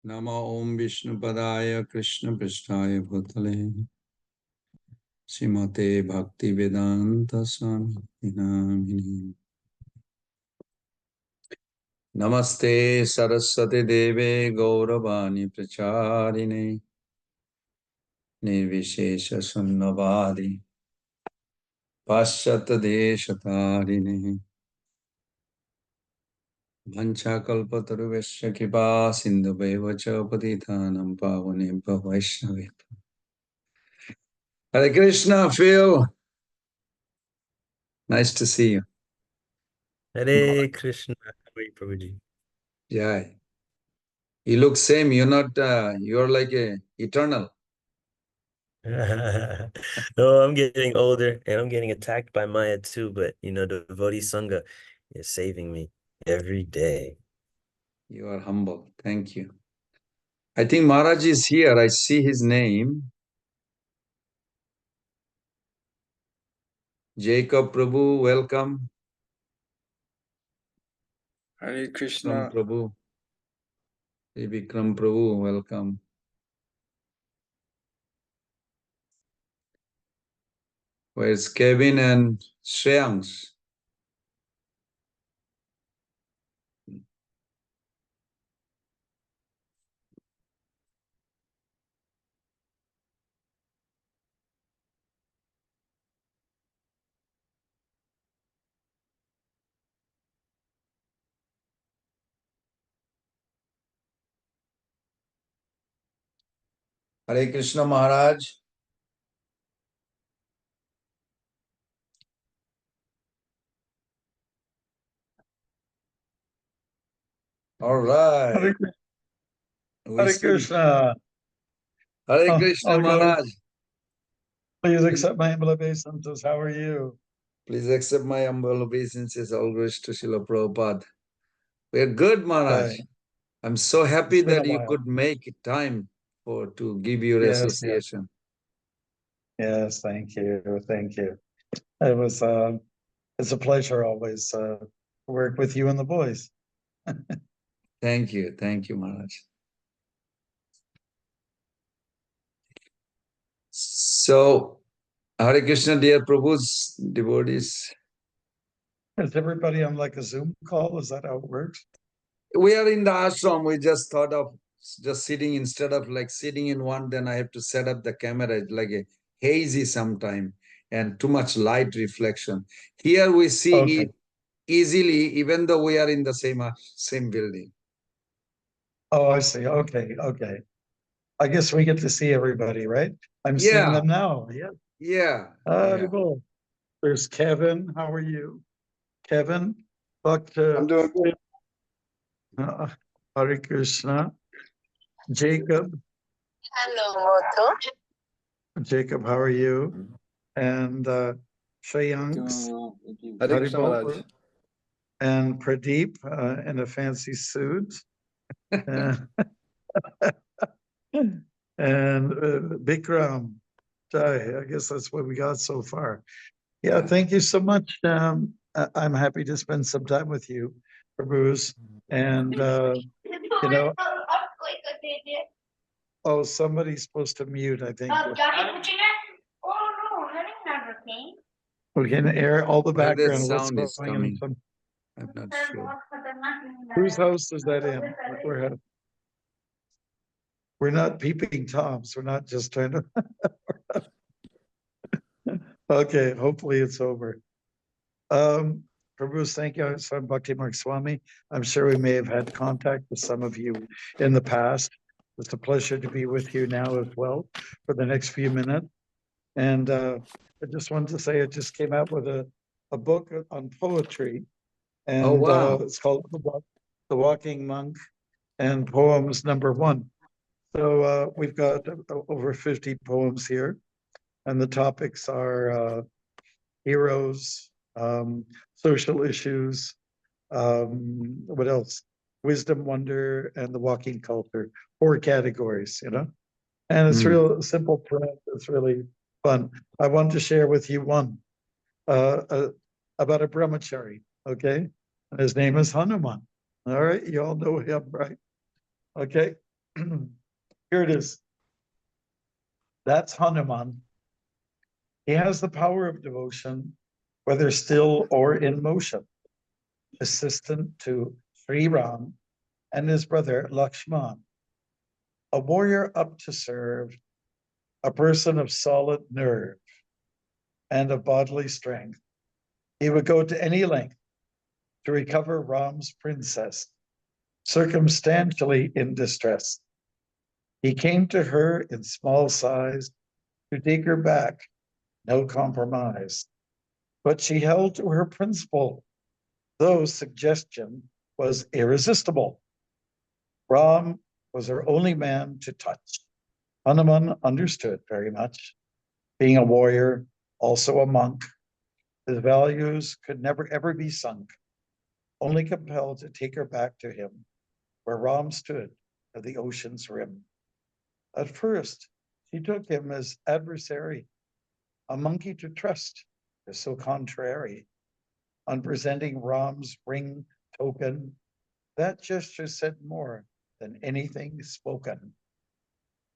Nama Om Vishnu Padaya Krishna Prishtaya Bhutale Srimate Bhakti Vedanta Swami Namini. Namaste Saraswati Deve Gauravani Pracharine Nirvishesha Sunnavadi Paschata Deshatarine Vancha Kalpataruvesya Kipa Sindhubheva Chapatithanam Pavanebhya Vaishnavebhya. Hare Krishna, Phil. Nice to see you. Hare Krishna. How are you, Prabhuji? Jai. You look same. You're not, you're like a eternal. No, I'm getting older and I'm getting attacked by Maya too, but the devotee Sangha is saving me every day. You are humble. Thank you. I think Maharaj is here. I see his name. Jacob Prabhu, welcome. Hare Krishna. Prabhu. Vikram Prabhu, welcome. Where's Kevin and Shreyansh? Hare Krishna Maharaj. All right. Hare Krishna. Hare Krishna Maharaj. Please accept my humble obeisances. How are you? Please accept my humble obeisances. All glories to Srila Prabhupada. We're good, Maharaj. Okay. I'm so happy It's been that a you while. could make time to give your association. Yes, thank you. Thank you. It was it's a pleasure always to work with you and the boys. Thank you. Thank you, Maharaj. So, Hare Krishna, dear Prabhu's devotees. Is everybody on like a Zoom call? Is that how it works? We are in the ashram. We just thought of just sitting instead of like sitting in one, then I have to set up the camera. It's like a hazy sometime and too much light reflection. Here we see it easily, even though we are in the same building. Oh, I see. Okay. I guess we get to see everybody, right? I'm seeing them now. Yeah. Yeah. There's Kevin. How are you? Kevin? I'm doing good. Hare Krishna. Jacob. Hello, Moto. Jacob, how are you? And Shreyansh. Hare Krishna Maharaj. And Pradeep in a fancy suit. And Bikram. I guess that's what we got so far. Yeah, thank you so much. I'm happy to spend some time with you, Bruce. And, oh, somebody's supposed to mute, I think. We can air all the background. Sound is coming. I'm not sure. Whose house is that in? We're not peeping Toms. We're not just trying to. Okay, hopefully it's over. Prabhu, thank you. I'm Bhakti Marg Swami. I'm sure we may have had contact with some of you in the past. It's a pleasure to be with you now as well for the next few minutes. And I just wanted to say I just came out with a book on poetry. And it's called The Walking Monk and Poems #1. So we've got over 50 poems here. And the topics are heroes, social issues, what else? Wisdom, wonder, and the walking culture. 4 categories, And it's real simple print. It's really fun. I want to share with you one about a brahmachari, okay? And his name is Hanuman. All right, you all know him, right? Okay. Here it is. That's Hanuman. He has the power of devotion, whether still or in motion. Assistant to Sri Ram and his brother Lakshman. A warrior up to serve, a person of solid nerve and of bodily strength. He would go to any length to recover Ram's princess, circumstantially in distress. He came to her in small size to take her back, no compromise. But she held to her principle, though suggestion was irresistible. Ram was her only man to touch. Hanuman understood very much. Being a warrior, also a monk, his values could never ever be sunk, only compelled to take her back to him, where Ram stood at the ocean's rim. At first, she took him as adversary, a monkey to trust is so contrary. On presenting Ram's ring token, that gesture said more than anything spoken.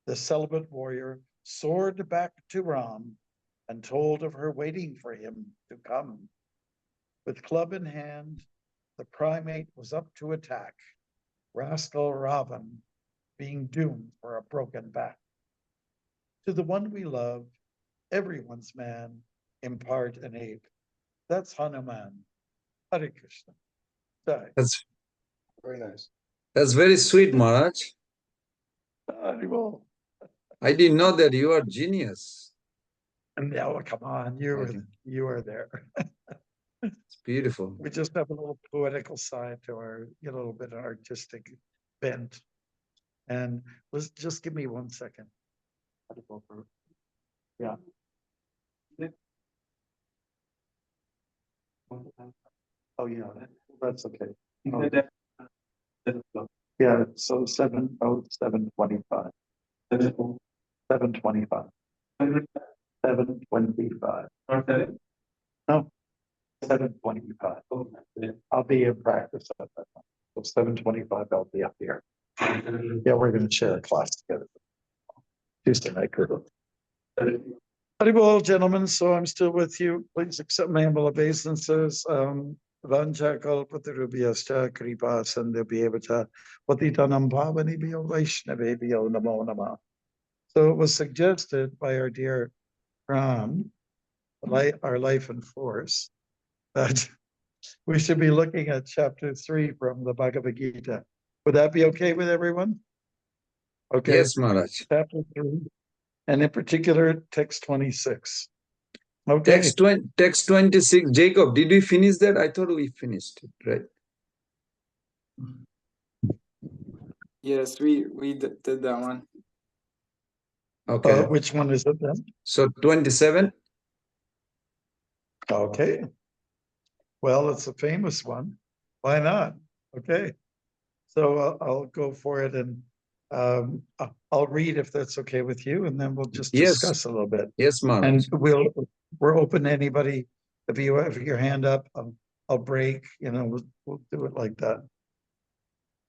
The celibate warrior soared back to Ram and told of her waiting for him to come. With club in hand, the primate was up to attack, rascal Ravan being doomed for a broken back. To the one we love, everyone's man, impart an ape. That's Hanuman. Hare Krishna. Jai. That's Very nice. very sweet, Maharaj. Haribol. I didn't know that you are genius. And now, come on, you are there. It's beautiful. We just have a little poetical side to our, a little bit of artistic bent. And let's just give me 1 second. Yeah. Oh, yeah, that's okay. Yeah, so 7:25. 7:25. 7:25. No, 7:25. I'll be in practice at that time. So 7:25, I'll be up here. Yeah, we're going to share a class together. Tuesday night, Kurt. Haribol, gentlemen, so I'm still with you. Please accept my humble obeisances. Vanja kalpatarubhyascha kripa sandhya patitanam pavanibhyo vaishnavebhyo namo namah. So it was suggested by our dear Ram, our life and force, that we should be looking at chapter 3 from the Bhagavad Gita. Would that be okay with everyone? Okay. Yes, Maharaj. Chapter 3, and in particular, text 26. Okay. Text 26. Jacob, did we finish that? I thought we finished it, right? Yes, we did that one. Okay. Which one is it then? So 27. Okay. Well, it's a famous one. Why not? Okay. So I'll go for it, and I'll read if that's okay with you, and then we'll just discuss a little bit. Yes, Maharaj. And we're open to anybody. If you have your hand up, I'll break. We'll do it like that.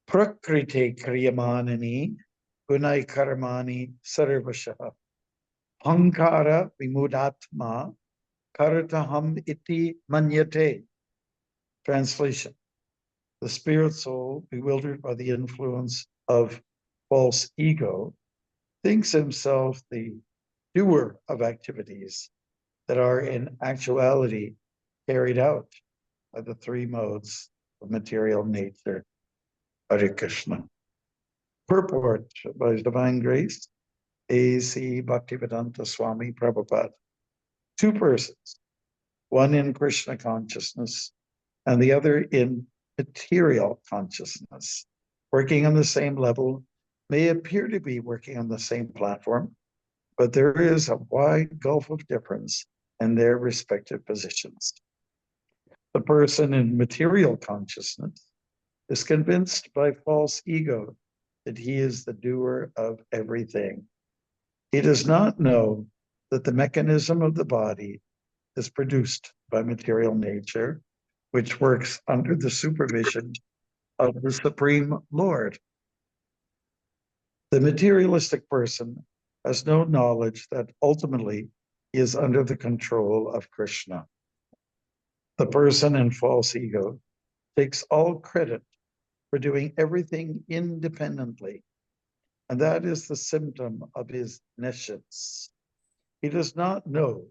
Prakrite kriyamanani gunai karmani sarvasha hankara vimudatma karataham iti manyate. Translation: the spirit soul, bewildered by the influence of false ego, thinks himself the doer of activities that are in actuality carried out by the three modes of material nature. Hare Krishna. Purport by His Divine Grace, A.C. Bhaktivedanta Swami Prabhupada. Two persons, one in Krishna consciousness and the other in material consciousness, working on the same level, may appear to be working on the same platform, but there is a wide gulf of difference in their respective positions. The person in material consciousness is convinced by false ego that he is the doer of everything. He does not know that the mechanism of the body is produced by material nature, which works under the supervision of the Supreme Lord. The materialistic person has no knowledge that ultimately he is under the control of Krishna. The person in false ego takes all credit for doing everything independently, and that is the symptom of his nescience. He does not know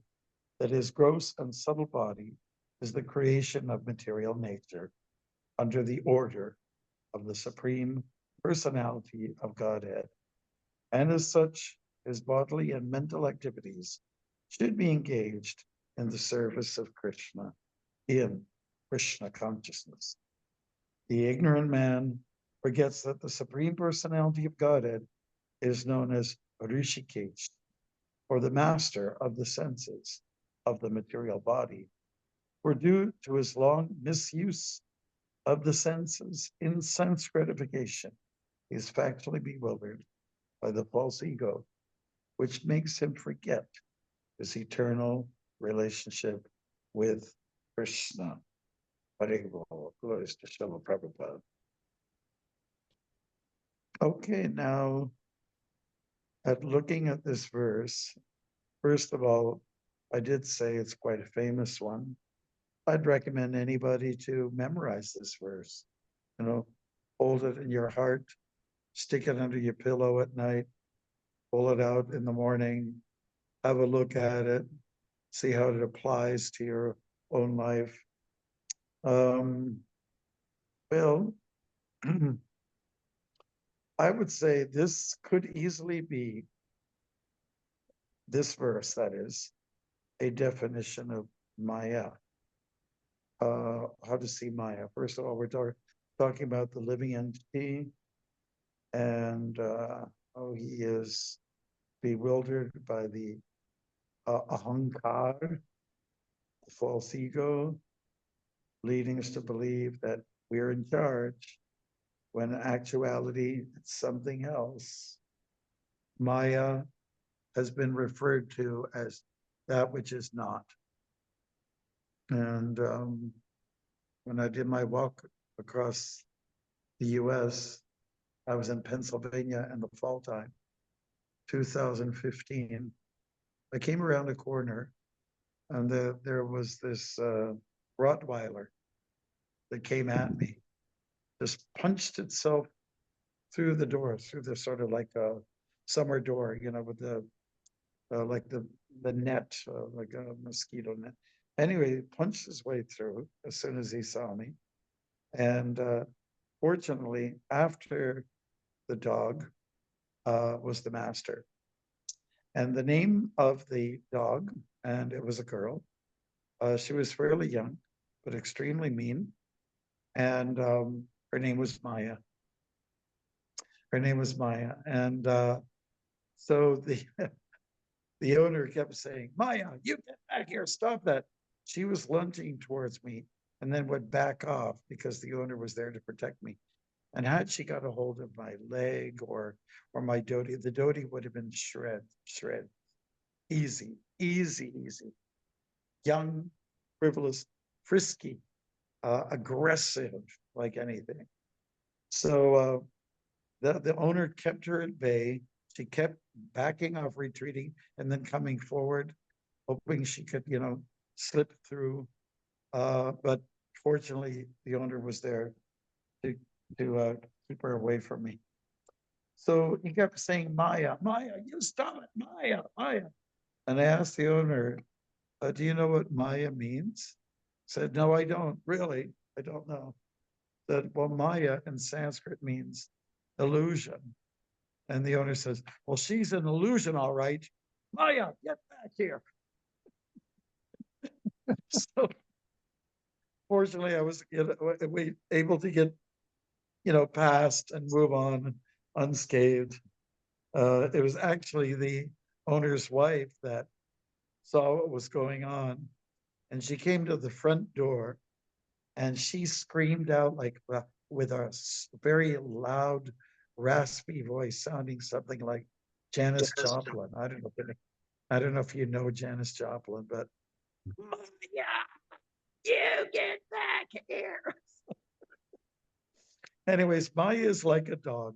that his gross and subtle body is the creation of material nature under the order of the Supreme Personality of Godhead. And as such, his bodily and mental activities should be engaged in the service of Krishna, in Krishna consciousness. The ignorant man forgets that the Supreme Personality of Godhead is known as Rishikesh, or the master of the senses of the material body, for due to his long misuse of the senses in sense gratification, he is factually bewildered by the false ego, which makes him forget his eternal relationship with Krishna. Glories to Srila Prabhupada. Okay, now, looking at this verse, first of all, I did say it's quite a famous one. I'd recommend anybody to memorize this verse. You know, hold it in your heart, stick it under your pillow at night, pull it out in the morning, have a look at it, see how it applies to your own life. Well, I would say this could easily be, this verse, that is, a definition of Maya. How to see Maya. First of all, we're talking about the living entity and how he is bewildered by the ahankar, the false ego, leading us to believe that we're in charge, when in actuality it's something else. Maya has been referred to as that which is not. And when I did my walk across the US, I was in Pennsylvania in the fall time, 2015. I came around a corner and there was this Rottweiler that came at me, just punched itself through the door, through the sort of like a summer door, you know, with the like the net, like a mosquito net. Anyway, he punched his way through as soon as he saw me. And fortunately, after the dog was the master. And the name of the dog, and it was a girl, she was fairly young, but extremely mean. And her name was Maya. Her name was Maya. And so the owner kept saying, Maya, you get back here, stop that. She was lunging towards me and then would back off because the owner was there to protect me. And had she got a hold of my leg or my dhoti, the dhoti would have been shred. Easy. Young, frivolous, frisky, aggressive, like anything. So the owner kept her at bay. She kept backing off, retreating, and then coming forward, hoping she could, you know, slip through. But fortunately, the owner was there to keep her away from me. So he kept saying, Maya, you stop it, Maya. And I asked the owner, do you know what Maya means? Said, no, I don't, really, I don't know. Said, well, Maya in Sanskrit means illusion. And the owner says, well, she's an illusion, all right. Maya, get back here. So fortunately, I was able to get, you know, past and move on unscathed. It was actually the owner's wife that saw what was going on. And she came to the front door and she screamed out like with a very loud, raspy voice, sounding something like Janis Joplin. I don't know if you know Janis Joplin, but Maya, you get back here. Anyways, Maya is like a dog.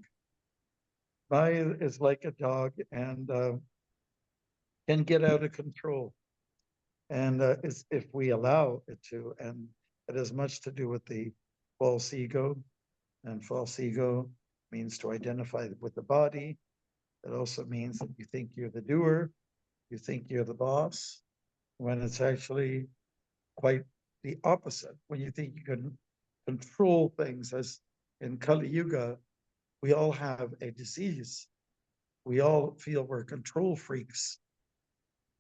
Maya is like a dog and can get out of control. And it's, if we allow it to, and it has much to do with the false ego. And false ego means to identify with the body. It also means that you think you're the doer, you think you're the boss, when it's actually quite the opposite. When you think you can control things, as in Kali Yuga, we all have a disease. We all feel we're control freaks,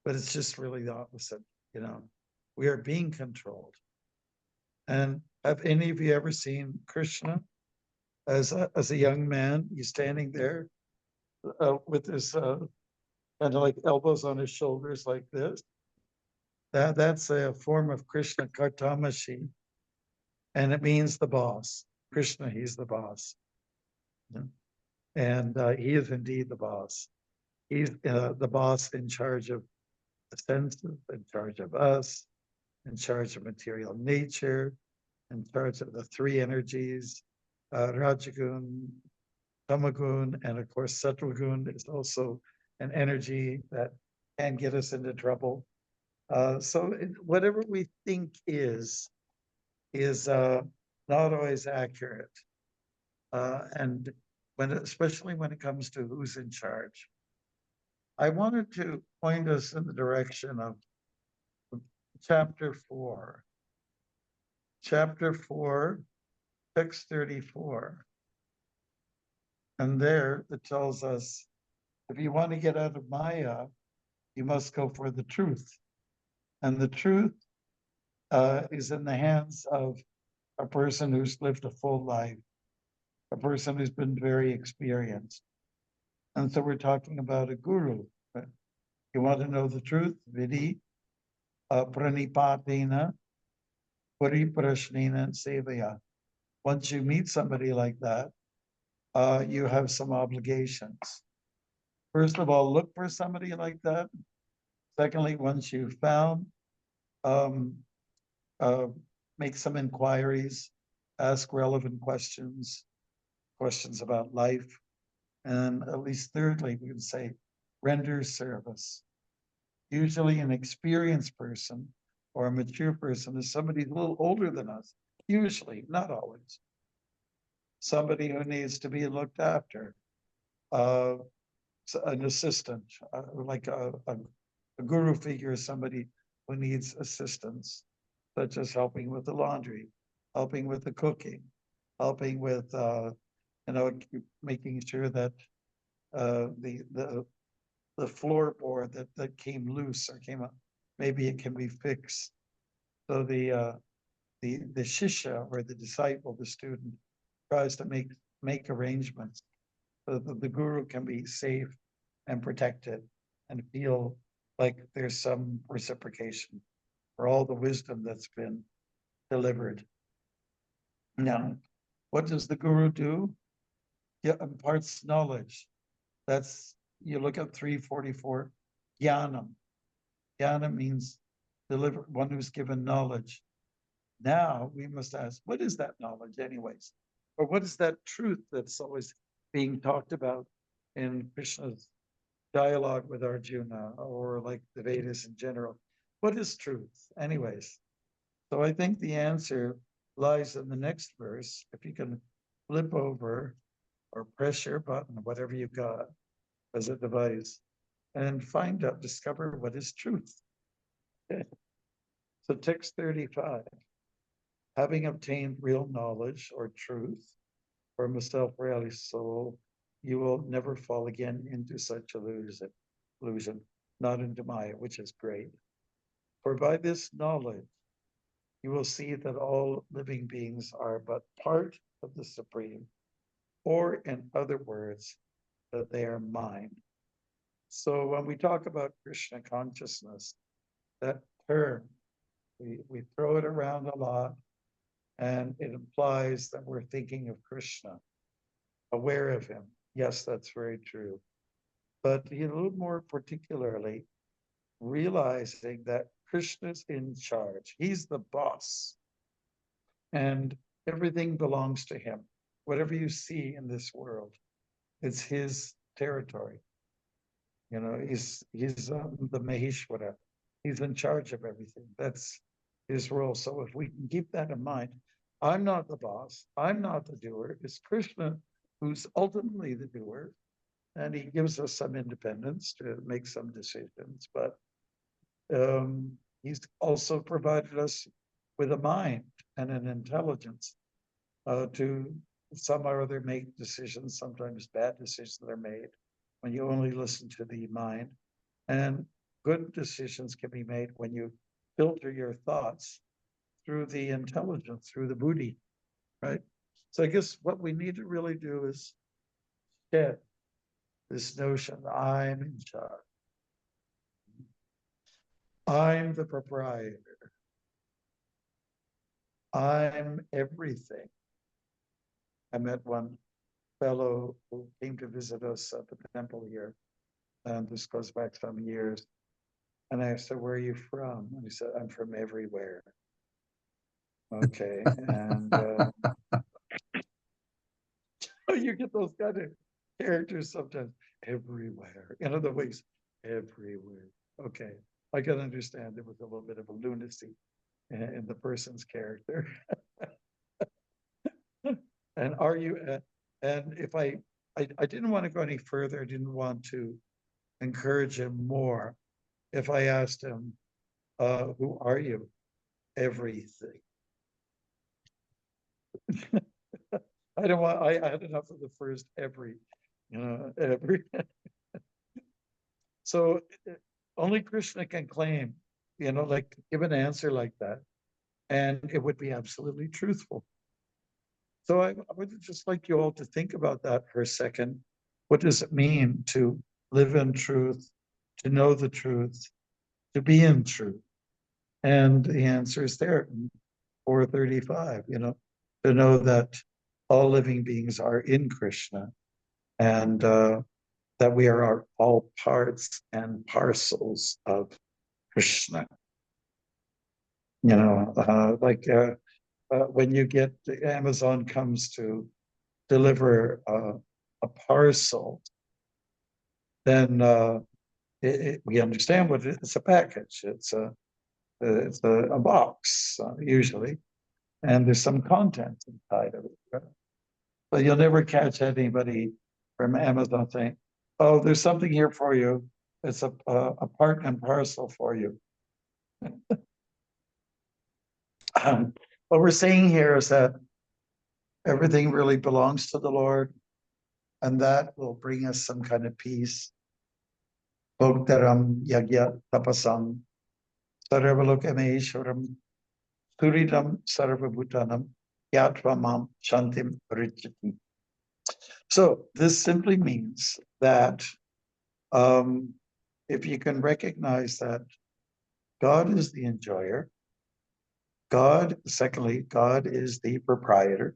but it's just really the opposite. You know, we are being controlled. And have any of you ever seen Krishna as a young man? He's standing there with his kind of like elbows on his shoulders like this. That's a form of Krishna Kartamashi, and it means the boss. Krishna, he's the boss. And he is indeed the boss. He's the boss in charge of the senses, in charge of us, in charge of material nature, in charge of the three energies, Rajagun, Tamagun, and of course Sattvagun is also an energy that can get us into trouble. Whatever we think is not always accurate. And especially when it comes to who's in charge. I wanted to point us in the direction of chapter 4. Chapter 4, text 34. And there it tells us, if you want to get out of Maya, you must go for the truth. And the truth is in the hands of a person who's lived a full life, a person who's been very experienced. And so we're talking about a guru. You want to know the truth? Vidi pranipatena pariprashnena sevaya. Once you meet somebody like that, you have some obligations. First of all, look for somebody like that. Secondly, once you've found, make some inquiries, ask relevant questions about life. And at least thirdly, we would say, render service. Usually an experienced person or a mature person is somebody a little older than us. Usually, not always. Somebody who needs to be looked after. An assistant, like a guru figure is somebody who needs assistance, such as helping with the laundry, helping with the cooking, helping with, making sure that the floorboard that came loose or came up, maybe it can be fixed. So the shishya or the disciple, the student, tries to make arrangements so that the guru can be safe and protected and feel like there's some reciprocation for all the wisdom that's been delivered. Now, what does the guru do? He imparts knowledge. That's, you look at 344, jnanam. Jnana means deliver, one who's given knowledge. Now we must ask, what is that knowledge anyways? Or what is that truth that's always being talked about in Krishna's dialogue with Arjuna, or like the Vedas in general? What is truth anyways? So I think the answer lies in the next verse. If you can flip over or press your button, whatever you've got as a device, and find out, discover what is truth. Okay. So text 35, having obtained real knowledge or truth from a self-realized soul, you will never fall again into such illusion, not into Maya, which is great. For by this knowledge, you will see that all living beings are but part of the Supreme, or in other words, that they are mind. So when we talk about Krishna consciousness, that term, we throw it around a lot, and it implies that we're thinking of Krishna, aware of him. Yes, that's very true. But a little more particularly, realizing that Krishna's in charge. He's the boss. And everything belongs to him. Whatever you see in this world, it's his territory. You know, he's the Maheshwara. He's in charge of everything. That's his role. So if we can keep that in mind, I'm not the boss. I'm not the doer. It's Krishna who's ultimately the doer. And he gives us some independence to make some decisions. But he's also provided us with a mind and an intelligence to some or other make decisions. Sometimes bad decisions are made when you only listen to the mind. And good decisions can be made when you filter your thoughts through the intelligence, through the buddhi, right? So I guess what we need to really do is shed this notion, I'm in charge. I'm the proprietor. I'm everything. I met one fellow who came to visit us at the temple here, and this goes back some years. And I said, where are you from? And he said, I'm from everywhere. Okay, and you get those kind of characters sometimes, everywhere. In other ways, everywhere. Okay, I can understand there was a little bit of a lunacy in the person's character. And are you, and if I didn't want to go any further, I didn't want to encourage him more. If I asked him, who are you? Everything. I don't want, I had enough of the first every, you know, every. So only Krishna can claim, you know, like give an answer like that, and it would be absolutely truthful. So I would just like you all to think about that for a second. What does it mean to live in truth, to know the truth, to be in truth? And the answer is there in 435, you know, to know that all living beings are in Krishna, and that we are all parts and parcels of Krishna. You know, when you get, Amazon comes to deliver a parcel, then we understand what it is. It's a package. It's a box usually, and there's some content inside of it. Right? But you'll never catch anybody from Amazon saying, "Oh, there's something here for you. It's a part and parcel for you." What we're saying here is that everything really belongs to the Lord, and that will bring us some kind of peace. Bhoktaram yagya tapasam sarvalokameshwaram suridam sarvabhutanam yatvamam shantim parichati. So this simply means that if you can recognize that God is the enjoyer, secondly, God is the proprietor,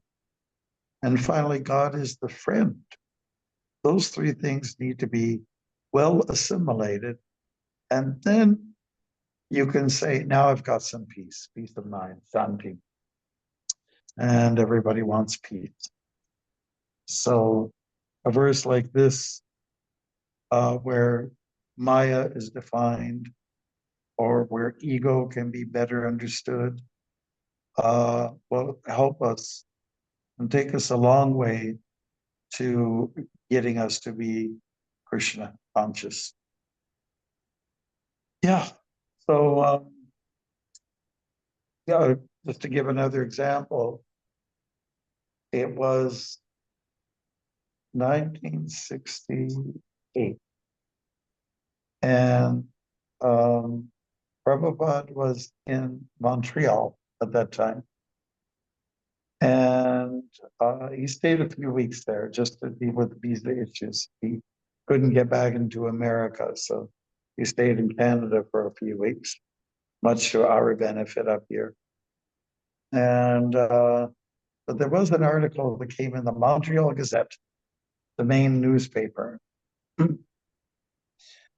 and finally, God is the friend. Those three things need to be well assimilated, and then you can say, now I've got some peace of mind, shanti. And everybody wants peace. So a verse like this, where Maya is defined, or where ego can be better understood, will help us and take us a long way to getting us to be Krishna conscious. Yeah. So, yeah, just to give another example, it was 1968, and Prabhupada was in Montreal at that time, and he stayed a few weeks there just to deal with visa issues. He couldn't get back into America, so he stayed in Canada for a few weeks, much to our benefit up here. And but there was an article that came in the Montreal Gazette, the main newspaper,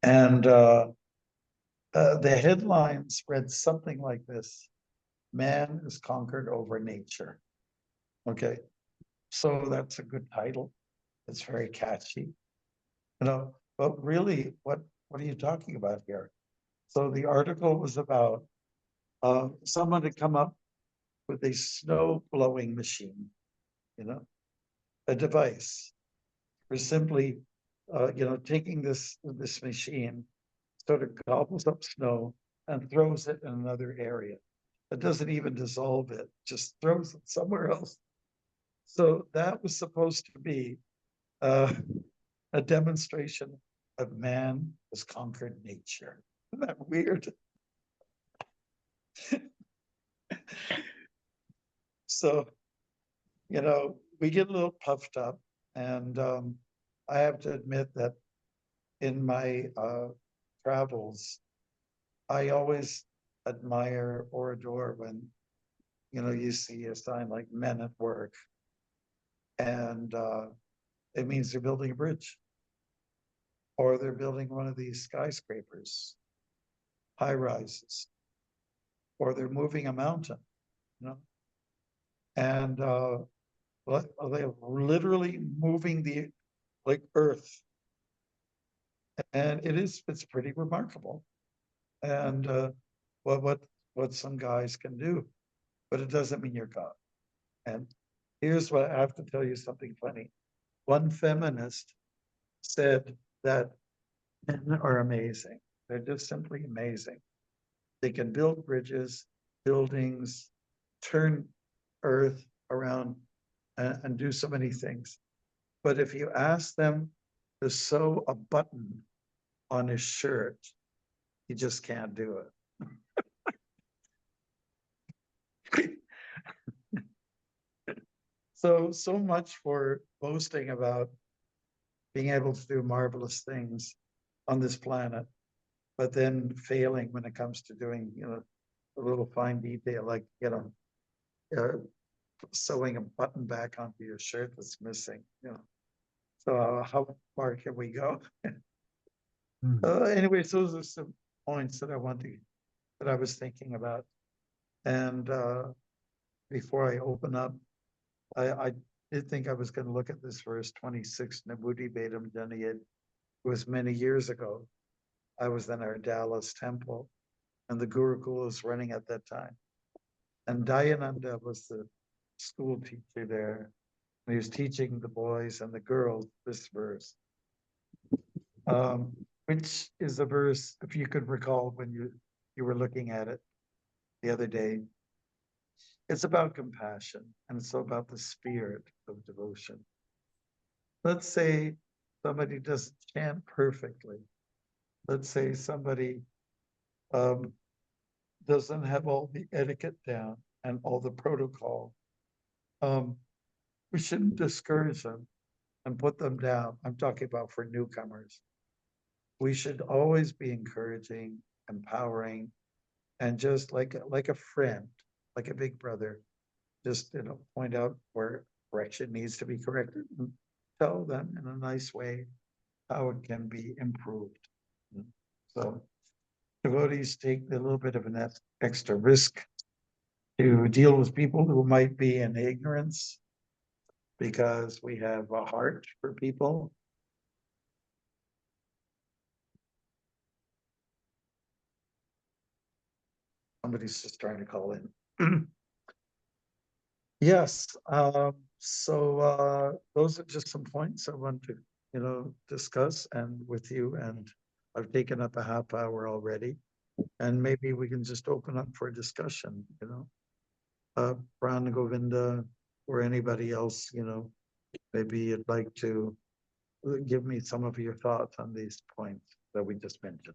and the headlines read something like this: "Man is conquered over nature." Okay, so that's a good title. It's very catchy. but really, what are you talking about here? So the article was about someone had come up with a snow blowing machine, a device for simply, taking this machine, sort of gobbles up snow and throws it in another area. It doesn't even dissolve it, just throws it somewhere else. So that was supposed to be a demonstration of man has conquered nature. Isn't that weird? So, we get a little puffed up, and I have to admit that in my travels, I always admire or adore when, you see a sign like men at work, and it means they're building a bridge, or they're building one of these skyscrapers, high rises, or they're moving a mountain, and they're literally moving the earth, and it's pretty remarkable, and what some guys can do, but it doesn't mean you're God. And here's what I have to tell you, something funny. One feminist said that men are amazing. They're just simply amazing. They can build bridges, buildings, turn earth around, and do so many things. But if you ask them to sew a button on his shirt, he just can't do it. So much for boasting about being able to do marvelous things on this planet, but then failing when it comes to doing, a little fine detail, like, sewing a button back onto your shirt that's missing, So how far can we go? Anyways, those are some points that I was thinking about. And before I open up, I did think I was going to look at this verse 26, Nabudi Bedam Janayed. It was many years ago. I was in our Dallas temple, and the Gurukul was running at that time. And Dayananda was the school teacher there. And he was teaching the boys and the girls this verse, which is a verse, if you could recall when you were looking at it the other day. It's about compassion, and it's about the spirit of devotion. Let's say somebody doesn't chant perfectly. Let's say somebody doesn't have all the etiquette down and all the protocol. We shouldn't discourage them and put them down. I'm talking about for newcomers. We should always be encouraging, empowering, and just like a friend, like a big brother, just point out where correction needs to be corrected and tell them in a nice way how it can be improved. So devotees take a little bit of an extra risk to deal with people who might be in ignorance, because we have a heart for people. Somebody's just trying to call in. Yes, so those are just some points I want to, discuss and with you, and I've taken up a half hour already, and maybe we can just open up for a discussion, Pran Govinda or anybody else, maybe you'd like to give me some of your thoughts on these points that we just mentioned.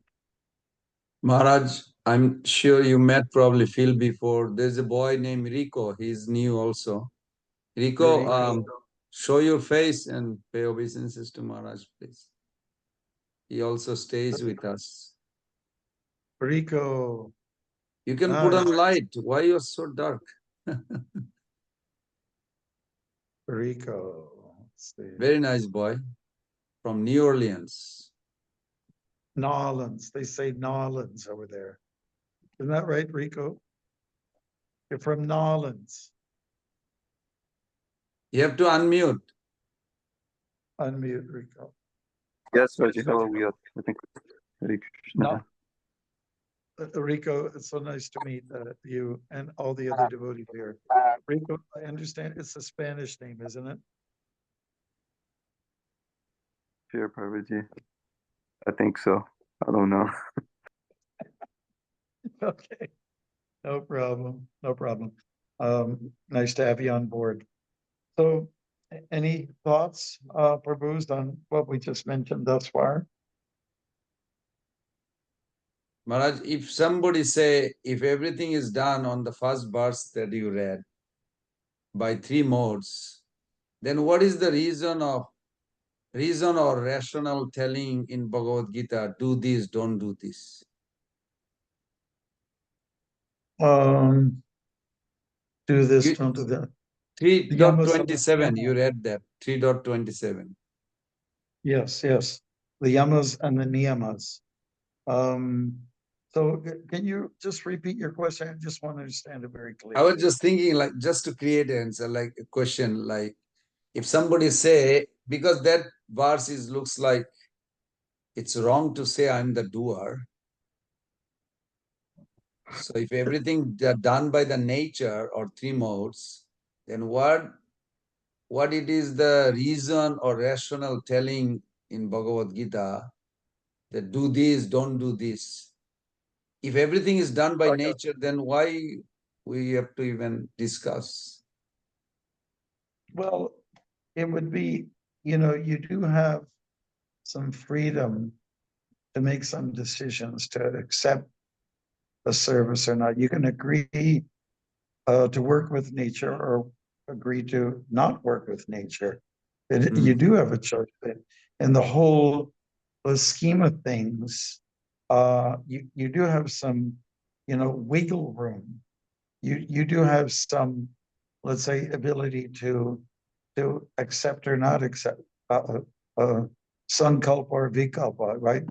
Maharaj, I'm sure you met probably Phil before. There's a boy named Rico. He's new also. Rico, show your face and pay obeisances to Maharaj, please. He also stays with us. Rico. You can put on light. Why you're so dark? Rico. Very nice boy from New Orleans. Nolans. They say Nolans over there. Isn't that right, Rico? You're from Nolans. You have to unmute. Unmute, Rico. Yes, Raji, hello, I think Hare Krishna. Rico, it's so nice to meet you and all the other devotees here. Rico, I understand it's a Spanish name, isn't it? Sure, Parvati. I think so. I don't know. Okay, no problem, no problem. Nice to have you on board. So, any thoughts, Prabhu's, on what we just mentioned thus far? Maharaj, if somebody say, if everything is done on the first verse that you read by three modes, then what is the reason or rational telling in Bhagavad Gita, do this, don't do this? Do this, You, don't do that. 3.27, you read that, 3.27. Yes, yes, the yamas and the niyamas. So can you just repeat your question? I just want to understand it very clearly. I was just thinking, like, just to create an answer, like a question, like, if somebody say, because that verse looks like it's wrong to say I'm the doer. So if everything done by the nature or three modes, then what it is the reason or rational telling in Bhagavad Gita that do this, don't do this? If everything is done by nature, then why we have to even discuss? Well, it would be, you do have some freedom to make some decisions to accept a service or not. You can agree to work with nature or agree to not work with nature. You do have a choice. In the whole scheme of things, you do have some, wiggle room. You do have some, let's say, ability to accept or not accept sankalpa or vikalpa, right?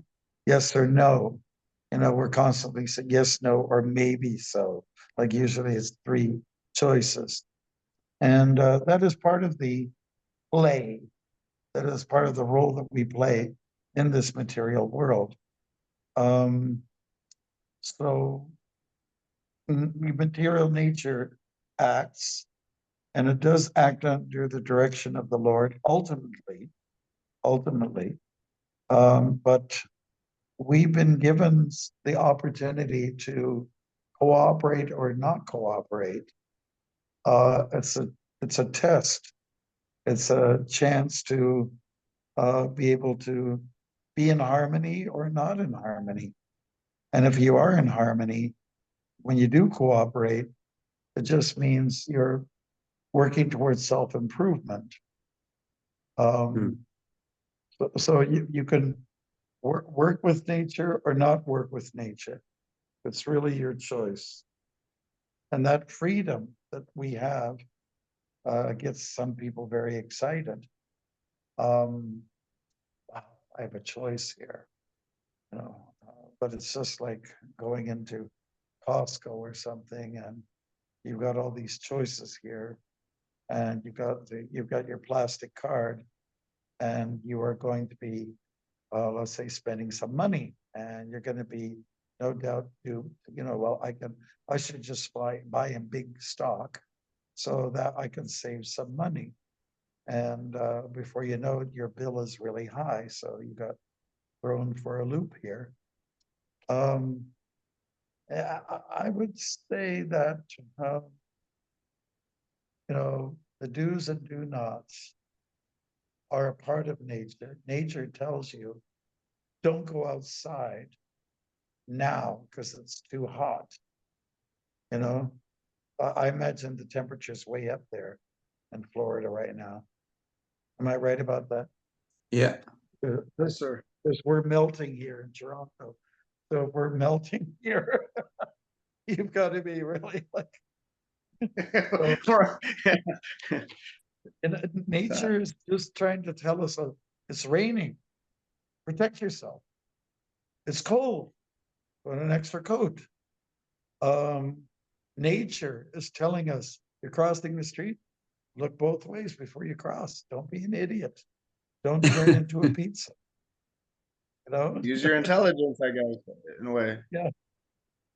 Yes or no. We're constantly saying yes, no, or maybe so. Like usually it's three choices. And that is part of the play. That is part of the role that we play in this material world. So material nature acts, and it does act under the direction of the Lord ultimately. But we've been given the opportunity to cooperate or not cooperate. It's a test. It's a chance to be able to be in harmony or not in harmony. And if you are in harmony, when you do cooperate, it just means you're working towards self-improvement. So you can work with nature or not work with nature. It's really your choice. And that freedom that we have gets some people very excited. I have a choice here, but it's just like going into Costco or something, and you've got all these choices here, and you've got your plastic card, and you are going to be, let's say, spending some money, and you're going to be, no doubt, well, I should just buy in big stock so that I can save some money. And before you know it, your bill is really high. So you got thrown for a loop here. I would say that, the do's and do nots are a part of nature. Nature tells you, don't go outside now because it's too hot. I imagine the temperature's way up there in Florida right now. Am I right about that? Yeah. Yes, sir. Because we're melting here in Toronto. So if we're melting here, you've got to be really like. And nature is just trying to tell us it's raining. Protect yourself. It's cold. Put an extra coat. Nature is telling us you're crossing the street. Look both ways before you cross. Don't be an idiot. Don't turn into a pizza. you know? Use your intelligence, I guess, in a way.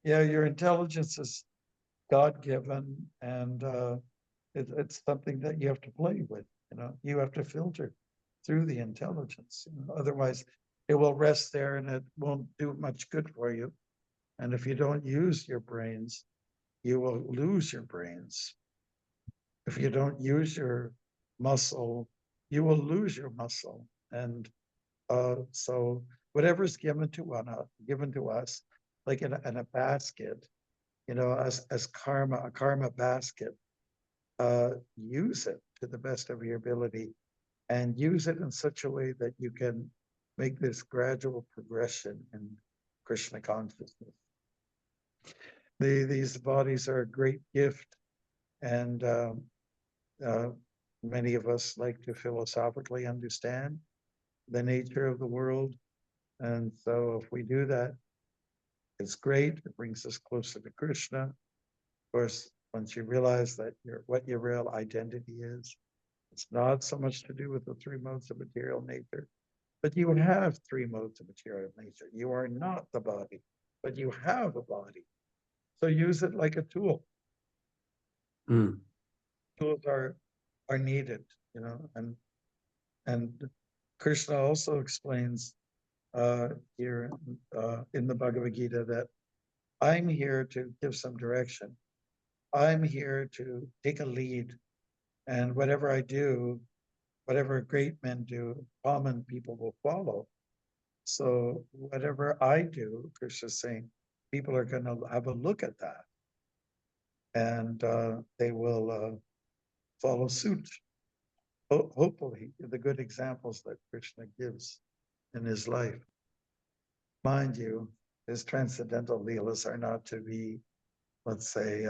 Yeah, your intelligence is God-given, and it's something that you have to play with, you know? You have to filter through the intelligence, you know? Otherwise, it will rest there and it won't do much good for you. And if you don't use your brains, you will lose your brains. If you don't use your muscle, you will lose your muscle. And so whatever's given to us, like in a basket, you know, as karma, a karma basket, use it to the best of your ability, and use it in such a way that you can make this gradual progression in Krishna consciousness. These bodies are a great gift, and many of us like to philosophically understand the nature of the world. And so if we do that, it's great. It brings us closer to Krishna. Of course, once you realize that what your real identity is, it's not so much to do with the three modes of material nature, but you have three modes of material nature. You are not the body, but you have a body. So use it like a tool. Tools are needed, you know, and Krishna also explains here in the Bhagavad Gita that I'm here to give some direction. I'm here to take a lead, and whatever I do, whatever great men do, common people will follow. So whatever I do, Krishna's saying, people are going to have a look at that, and they will follow suit. Hopefully, the good examples that Krishna gives in his life. Mind you, his transcendental leelas are not to be, let's say,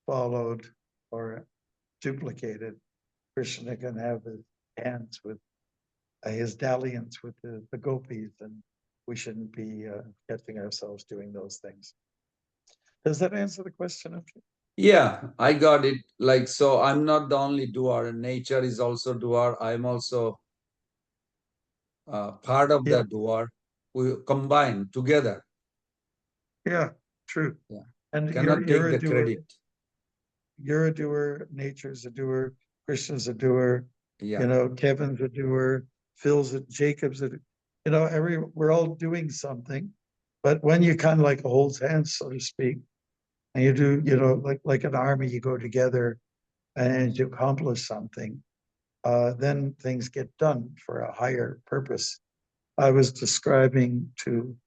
followed or duplicated. Krishna can have his hands with his dalliance with the gopis, and we shouldn't be catching ourselves doing those things. Does that answer the question? Yeah, I got it. Like, so I'm not the only doer. Nature is also doer. I'm also part of the doer. We combine together. Yeah, true. Yeah. And Cannot you're take a the doer. credit. You're a doer. Nature's a doer. Krishna's a doer. Yeah. You know, Kevin's a doer. Phil's a Jacob's a. You know, we're all doing something, but when you kind of like holds hands, so to speak, and you do, you know, like an army, you go together and you accomplish something, then things get done for a higher purpose. I was describing to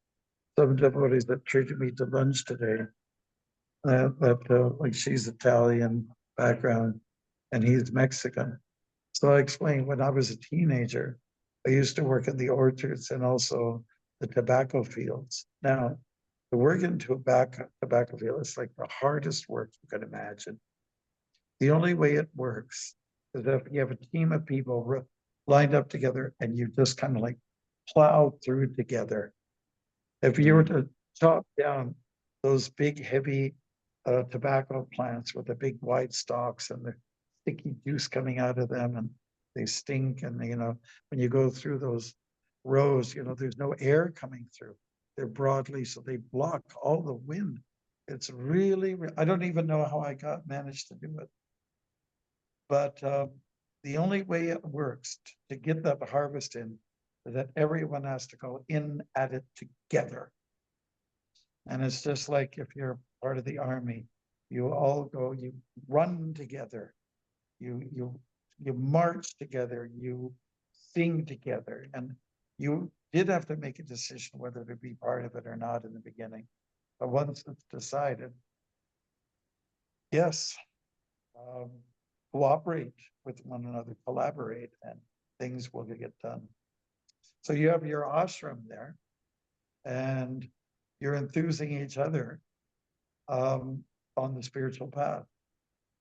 some devotees that treated me to lunch today, like she's Italian background and he's Mexican. So I explained when I was a teenager, I used to work in the orchards and also the tobacco fields. Now, to work in tobacco field is like the hardest work you can imagine. The only way it works is if you have a team of people lined up together and you just kind of like plow through together. If you were to chop down those big, heavy tobacco plants with the big wide stalks and the sticky juice coming out of them, and they stink, and you know, when you go through those rows, you know, there's no air coming through. They're broadly, so they block all the wind. It's really, I don't even know how I managed to do it. But the only way it works to get that harvest in is that everyone has to go in at it together. And it's just like if you're part of the army, you all go, you run together, you march together, you sing together. And you did have to make a decision whether to be part of it or not in the beginning. But once it's decided, yes, cooperate with one another, collaborate, and things will get done. So you have your ashram there, and you're enthusing each other on the spiritual path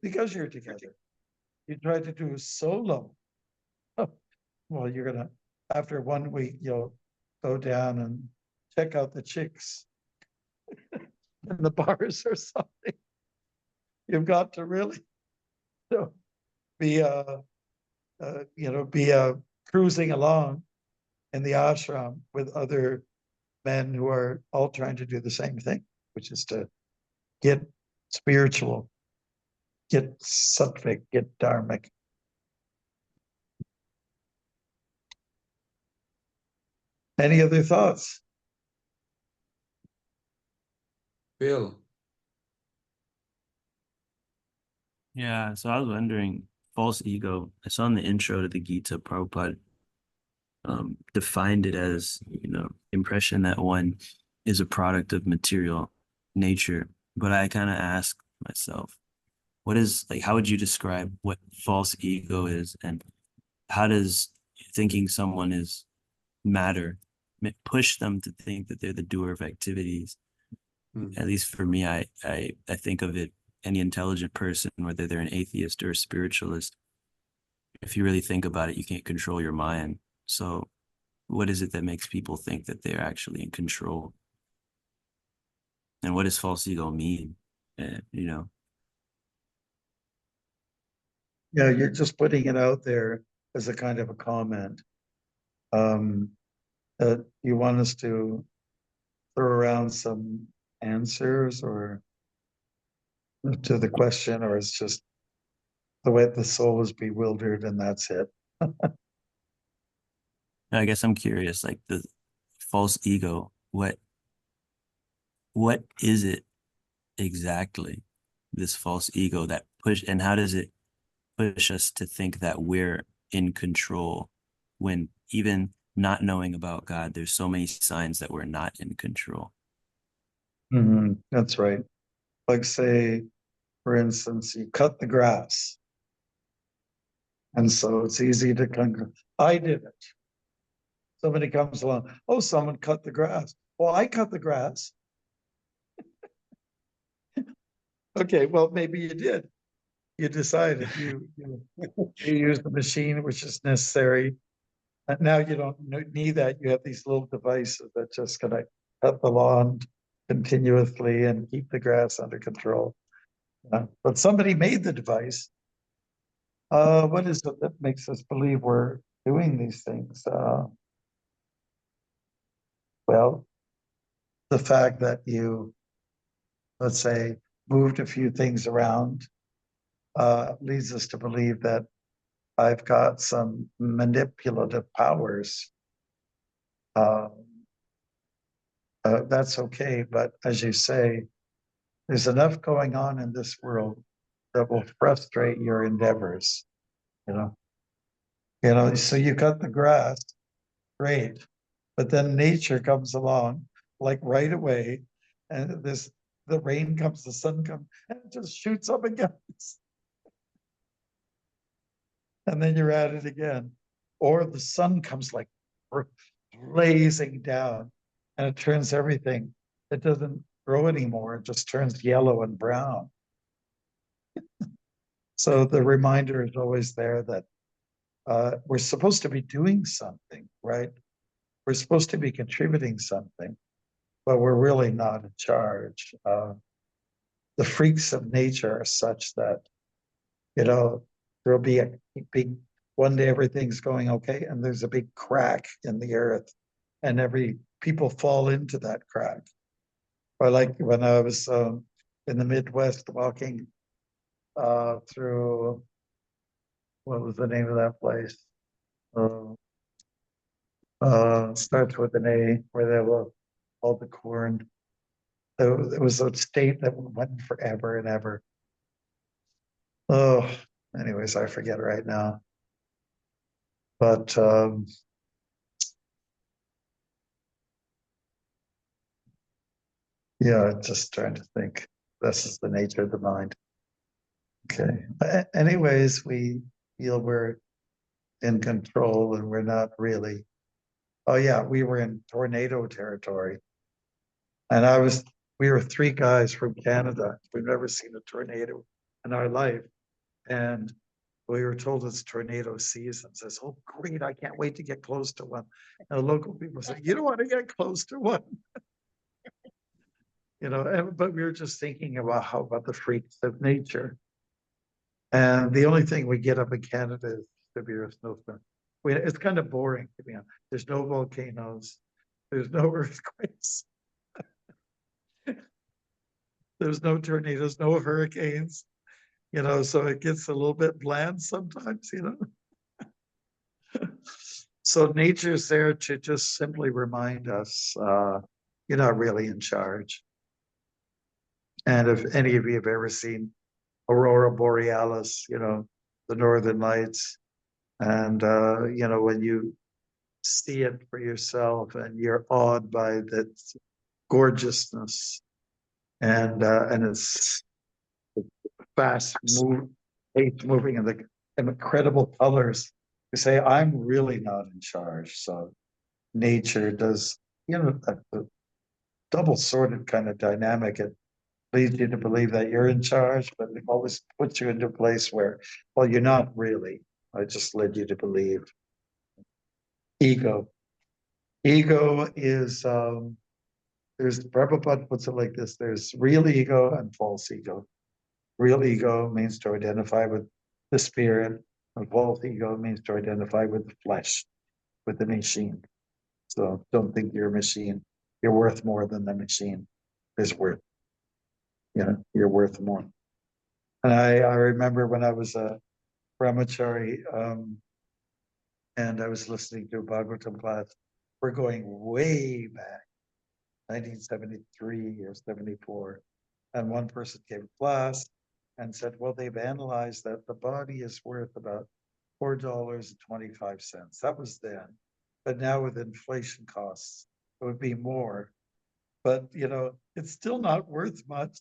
because you're together. You try to do a solo. Well, you're gonna, after 1 week, you'll go down and check out the chicks in the bars or something. You've got to really be cruising along in the ashram with other men who are all trying to do the same thing, which is to get spiritual, get sattvic, get dharmic. Any other thoughts? Bill. Yeah, so I was wondering, false ego. I saw in the intro to the Gita, Prabhupada defined it as, impression that one is a product of material nature. But I kind of asked myself, how would you describe what false ego is, and how does thinking someone is matter push them to think that they're the doer of activities? At least for me, I think of it, any intelligent person, whether they're an atheist or a spiritualist, if you really think about it, you can't control your mind. So what is it that makes people think that they're actually in control? And what does false ego mean? Yeah, you're just putting it out there as a kind of a comment. You want us to throw around some answers or to the question, or it's just the way the soul is bewildered and that's it. I guess I'm curious, like the false ego, what is it exactly, this false ego that and how does it push us to think that we're in control when, even not knowing about God, there's so many signs that we're not in control? That's right. Like, say, for instance, you cut the grass. And so it's easy to conclude, I did it. Somebody comes along, oh, someone cut the grass. Well, I cut the grass. Okay, well, maybe you did. You decided you use the machine, which is necessary. And now you don't need that. You have these little devices that just gonna cut the lawn continuously and keep the grass under control. But somebody made the device. What is it that makes us believe we're doing these things? Well, the fact that you, let's say, moved a few things around leads us to believe that I've got some manipulative powers. That's okay, but as you say, there's enough going on in this world that will frustrate your endeavors. So you cut the grass, great, but then nature comes along, like right away, and the rain comes, the sun comes, and it just shoots up again. And then you're at it again. Or the sun comes like blazing down, and it turns everything. It doesn't grow anymore. It just turns yellow and brown. So the reminder is always there that we're supposed to be doing something, right? We're supposed to be contributing something, but we're really not in charge. The freaks of nature are such that, there'll be a big, one day everything's going okay, and there's a big crack in the earth, and people fall into that crack. Or like when I was in the Midwest walking through, what was the name of that place? Starts with an A, where there were all the corn. It was a state that went forever and ever. Oh, anyways, I forget right now. But yeah, just trying to think. This is the nature of the mind. Okay. Anyways, we feel we're in control and we're not really. Oh yeah, we were in tornado territory. And we were three guys from Canada. We've never seen a tornado in our life. And we were told it's tornado season. Says, oh great, I can't wait to get close to one. And the local people say, you don't want to get close to one. But we were just thinking about the freaks of nature. And the only thing we get up in Canada is severe snowstorm, it's kind of boring to be honest. There's no volcanoes, there's no earthquakes, there's no tornadoes, no hurricanes, so it gets a little bit bland sometimes, So nature's there to just simply remind us, you're not really in charge. And if any of you have ever seen Aurora Borealis, the Northern Lights, and when you see it for yourself and you're awed by its gorgeousness and its fast moving and the incredible colors, you say, I'm really not in charge. So nature does, a double-sorted kind of dynamic. It leads you to believe that you're in charge, but it always puts you into a place where, well, you're not really. I just led you to believe. Ego. Ego is, there's, Prabhupada puts it like this, there's real ego and false ego. Real ego means to identify with the spirit, and false ego means to identify with the flesh, with the machine. So don't think you're a machine. You're worth more than the machine is worth. You're worth more. And I remember when I was a brahmachari, and I was listening to a Bhagavatam class. We're going way back, 1973 or 74. And one person came to class and said, well, they've analyzed that the body is worth about $4.25. That was then. But now with inflation costs, it would be more. But, it's still not worth much.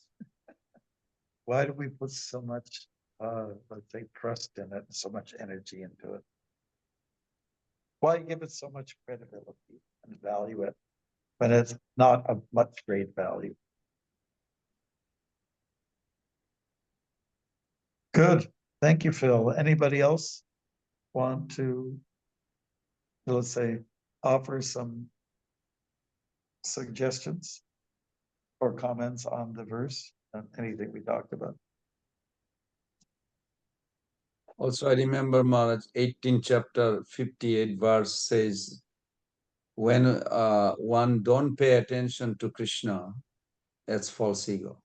Why do we put so much, let's say, trust in it, so much energy into it? Why give it so much credibility and value it when it's not of much great value? Good. Thank you, Phil. Anybody else want to, let's say, offer some suggestions or comments on the verse and anything we talked about? Also, I remember Maharaj, 18 chapter 58 verse says, when one don't pay attention to Krishna, that's false ego.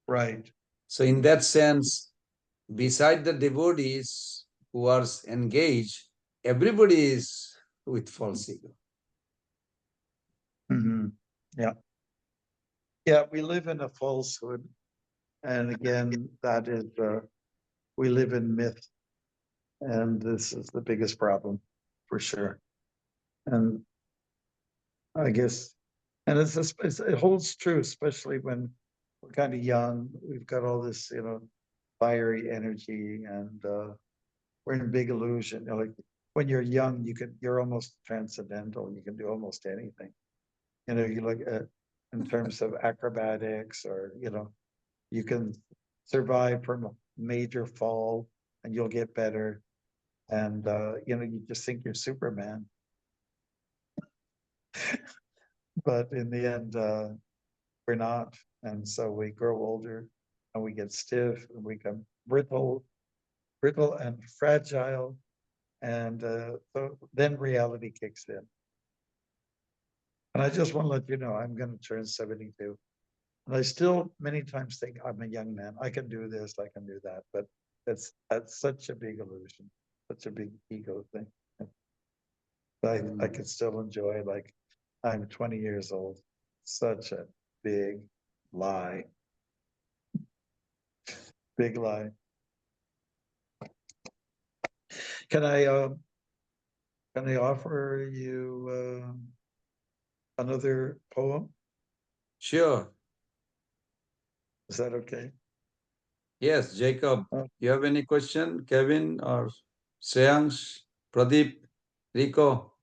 Right. So in that sense, beside the devotees who are engaged, everybody is with false ego. Yeah. Yeah, we live in a falsehood. And again, that is, we live in myth. And this is the biggest problem, for sure. And I guess, and it holds true, especially when we're kind of young. We've got all this, fiery energy, and we're in big illusion. Like when you're young, you're almost transcendental. You can do almost anything. You look at in terms of acrobatics, or you can survive from a major fall, and you'll get better. And you just think you're Superman. But in the end, we're not. And so we grow older and we get stiff and we become brittle and fragile. And so then reality kicks in. And I just want to let you know, I'm going to turn 72. And I still many times think I'm a young man. I can do this, I can do that. But that's such a big illusion, such a big ego thing. I can still enjoy, like, I'm 20 years old. Such a big lie. Big lie. Can I offer you another poem? Sure. Is that okay? Yes, Jacob. You have any question? Kevin or Shreyans, Pradeep, Rico?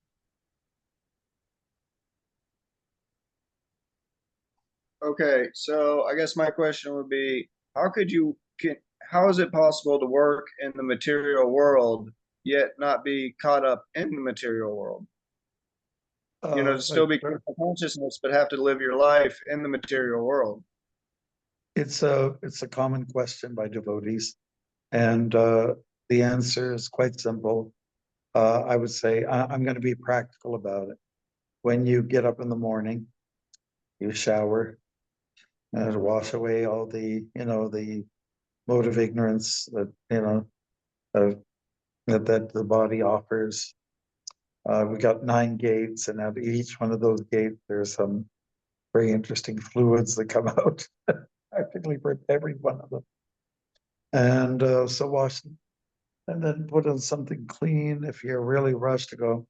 Okay, so I guess my question would be, how is it possible to work in the material world yet not be caught up in the material world? To still be consciousness, but have to live your life in the material world. It's a common question by devotees, and the answer is quite simple. I would say I'm going to be practical about it. When you get up in the morning, you shower and wash away all the, the mode of ignorance that, uh, that the body offers. We got 9 gates, and at each one of those gates, there's some very interesting fluids that come out, practically for every one of them. And so wash them, and then put on something clean. If you're really rushed to go,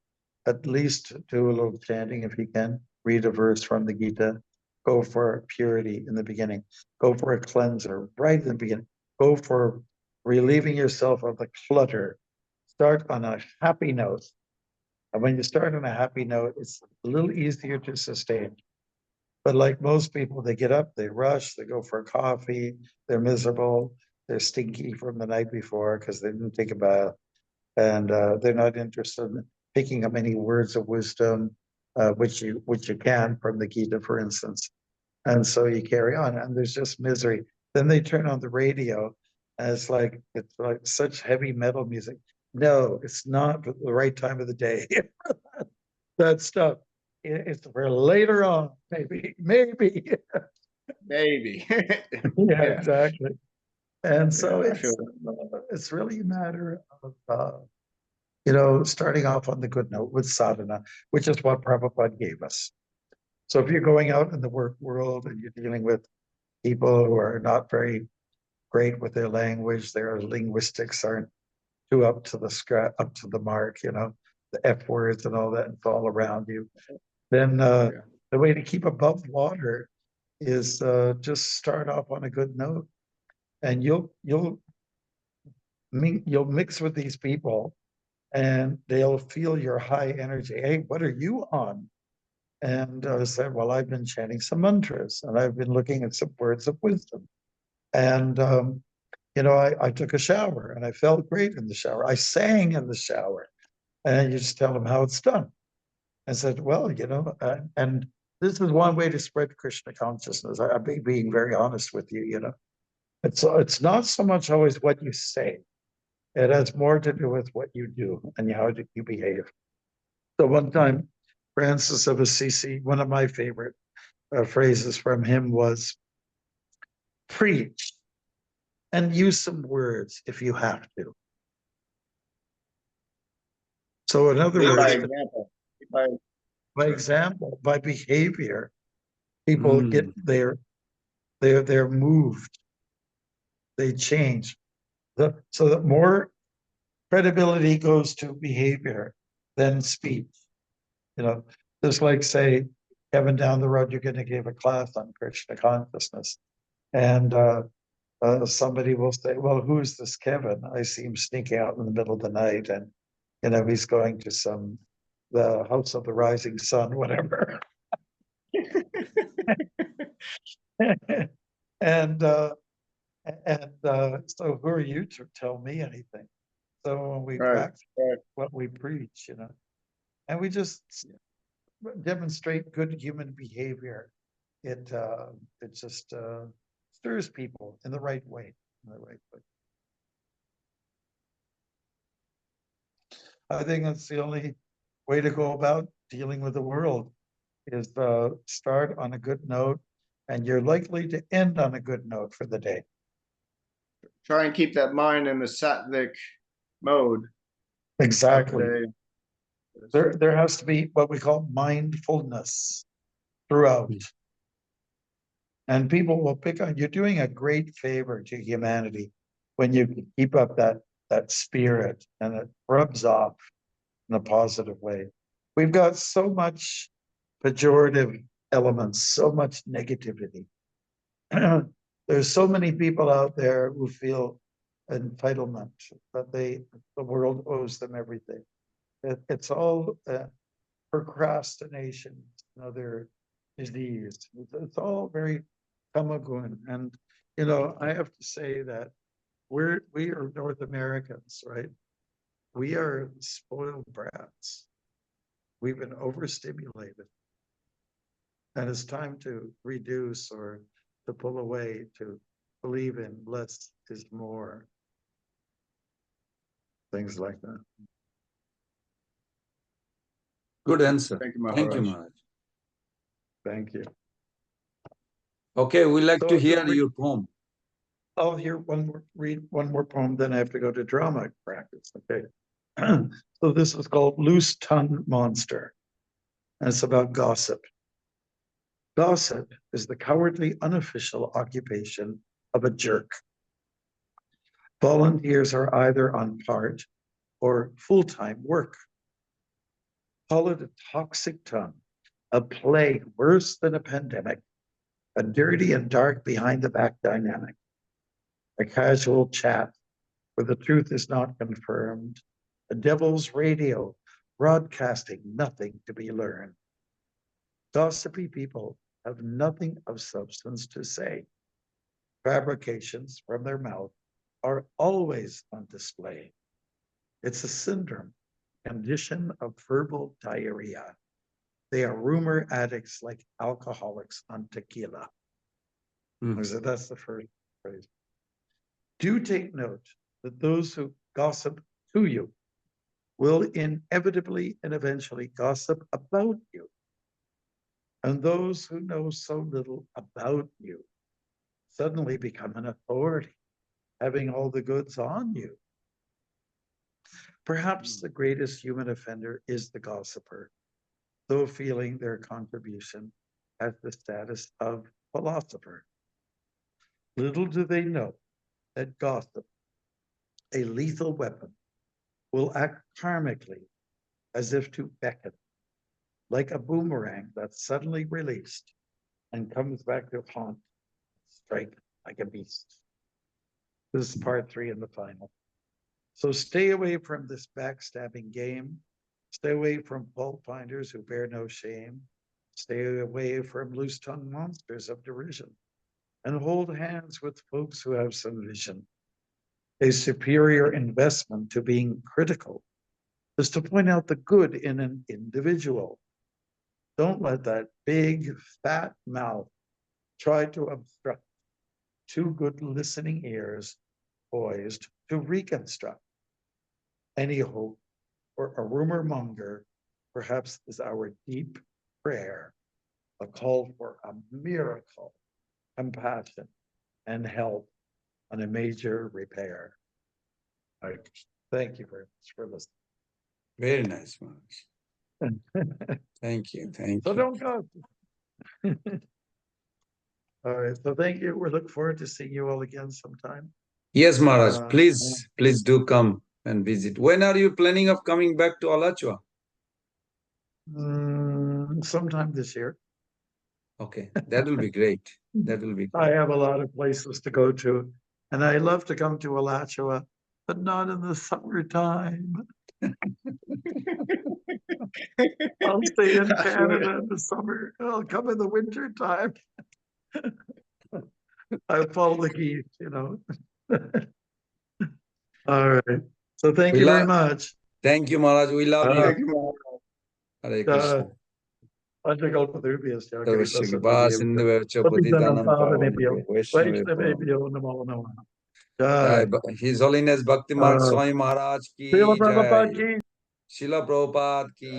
at least do a little chanting if you can. Read a verse from the Gita. Go for purity in the beginning. Go for a cleanser right in the beginning. Go for relieving yourself of the clutter. Start on a happy note. And when you start on a happy note, it's a little easier to sustain. But like most people, they get up, they rush, they go for a coffee, they're miserable, they're stinky from the night before because they didn't take a bath, and they're not interested in picking up any words of wisdom, which you can from the Gita, for instance. And so you carry on, and there's just misery. Then they turn on the radio, and it's like such heavy metal music. No, it's not the right time of the day. That stuff. It's for later on, maybe. Maybe. Yeah, exactly. And so Yeah, I feel it's really a matter of starting off on the good note with sadhana, which is what Prabhupada gave us. So if you're going out in the work world and you're dealing with people who are not very great with their language, their linguistics aren't too up to the mark, the F words and all that, it's all around you. Then the way to keep above water is just start off on a good note, and you'll mix with these people, and they'll feel your high energy. Hey, what are you on? And I said, well, I've been chanting some mantras, and I've been looking at some words of wisdom. And I took a shower, and I felt great in the shower. I sang in the shower, and you just tell them how it's done. I said, well, and this is one way to spread Krishna consciousness. I'm being very honest with you. It's not so much always what you say. It has more to do with what you do and how you behave. So one time, Francis of Assisi, one of my favorite phrases from him was, preach and use some words if you have to. So in other by words, example. by example, by behavior, people get they're moved, they change. So that more credibility goes to behavior than speech. Just like, say, Kevin, down the road, you're going to give a class on Krishna consciousness. And somebody will say, well, who's this Kevin? I see him sneaking out in the middle of the night, and he's going to the house of the rising sun, whatever. and so who are you to tell me anything? So when we practice what we preach, and we just demonstrate good human behavior, it just stirs people in the right way. I think that's the only way to go about dealing with the world, is start on a good note, and you're likely to end on a good note for the day. Try and keep that mind in the sattvic mode. Exactly. There has to be what we call mindfulness throughout. And people will pick on, you're doing a great favor to humanity when you keep up that spirit, and it rubs off in a positive way. We've got so much pejorative elements, so much negativity. There's so many people out there who feel entitlement, that the world owes them everything. It's all procrastination, another disease. It's all very tamagun. And I have to say that we are North Americans, right? We are spoiled brats. We've been overstimulated. And it's time to reduce, or to pull away, to believe in less is more. Things like that. Good answer. Thank you, Thank you, Maharaj. Maharaj. Thank you. Okay, we like So to if you'll hear read- your poem. I'll read one more poem, then I have to go to drama practice, okay? So this is called Loose Tongue Monster, and it's about gossip. Gossip is the cowardly, unofficial occupation of a jerk. Volunteers are either on part or full-time work. Call it a toxic tongue, a plague worse than a pandemic, a dirty and dark behind-the-back dynamic, a casual chat where the truth is not confirmed, a devil's radio broadcasting nothing to be learned. Gossipy people have nothing of substance to say. Fabrications from their mouth are always on display. It's a syndrome, condition of verbal diarrhea. They are rumor addicts like alcoholics on tequila. Mm. So that's the first phrase. Do take note that those who gossip to you will inevitably and eventually gossip about you. And those who know so little about you suddenly become an authority, having all the goods on you. Perhaps the greatest human offender is the gossiper, though feeling their contribution has the status of philosopher. Little do they know that gossip, a lethal weapon, will act karmically as if to beckon, like a boomerang that's suddenly released and comes back to haunt, strike like a beast. This is part 3 and the final. So stay away from this backstabbing game. Stay away from fault finders who bear no shame. Stay away from loose-tongued monsters of derision. And hold hands with folks who have some vision. A superior investment to being critical is to point out the good in an individual. Don't let that big, fat mouth try to obstruct 2 good listening ears poised to reconstruct. Any hope for a rumor monger perhaps is our deep prayer, a call for a miracle, compassion, and help on a major repair. Thank you very much for listening. Very nice, Maharaj. Thank you. Thank So you. don't go. All right, so thank you. We look forward to seeing you all again sometime. Yes, Maharaj, Uh, please do come and visit. When are you planning of coming back to Alachua? Sometime this year. Okay, that will be great. That will be I great. have a lot of places to go to, and I love to come to Alachua, but not in the summertime. I'll stay in Canada in the summer. I'll come in the winter time. I follow the geese, you know. All right. So thank We you very love- much. Thank you, Maharaj. We love Thank you. you, Maharaj. Hare Krishna. His Holiness Bhakti Marg Swami Maharaj ki Srila Prabhupada jai. ki Srila Prabhupada ki